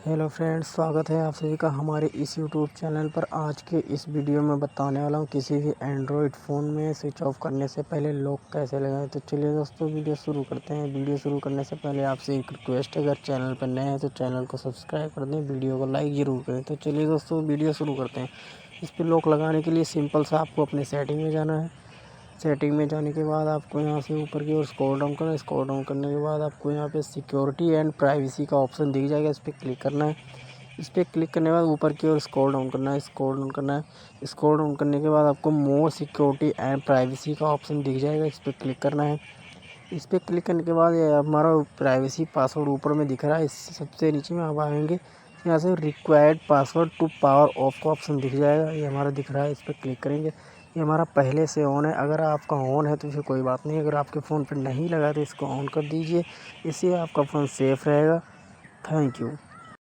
Hello friends, स्वागत है आप सभी का हमारे इस यूट्यूब चैनल पर। आज के इस वीडियो में बताने वाला हूँ किसी भी एंड्रॉयड फ़ोन में स्विच ऑफ करने से पहले लॉक कैसे लगाएं। तो चलिए दोस्तों, वीडियो शुरू करते हैं। वीडियो शुरू करने से पहले आपसे एक रिक्वेस्ट है, अगर चैनल पर नए हैं तो चैनल को सब्सक्राइब कर दें, वीडियो को लाइक ज़रूर करें। तो चलिए दोस्तों, वीडियो शुरू करते हैं। इस पर लॉक लगाने के लिए सिंपल सा आपको अपने सेटिंग में जाना है। सेटिंग में जाने के बाद आपको यहाँ से ऊपर की ओर स्क्रॉल डाउन करना है। स्क्रॉल डाउन करने के बाद आपको यहाँ पे सिक्योरिटी एंड प्राइवेसी का ऑप्शन दिख जाएगा, इस पर क्लिक करना है। इस पर क्लिक करने के बाद ऊपर की ओर स्क्रॉल डाउन करना है। स्क्रॉल डाउन करना है। स्क्रॉल डाउन करने के बाद आपको मोर सिक्योरिटी एंड प्राइवेसी का ऑप्शन दिख जाएगा, इस पर क्लिक करना है। इस पर क्लिक करने के बाद ये हमारा प्राइवेसी पासवर्ड ऊपर में दिख रहा है। इस सबसे नीचे में आप आएंगे, यहाँ से required password to power off का ऑप्शन दिख जाएगा, ये हमारा दिख रहा है। इस पर क्लिक करेंगे। ये हमारा पहले से ऑन है। अगर आपका ऑन है तो फिर कोई बात नहीं, अगर आपके फ़ोन पर नहीं लगा तो इसको ऑन कर दीजिए, इससे आपका फ़ोन सेफ़ रहेगा। Thank you.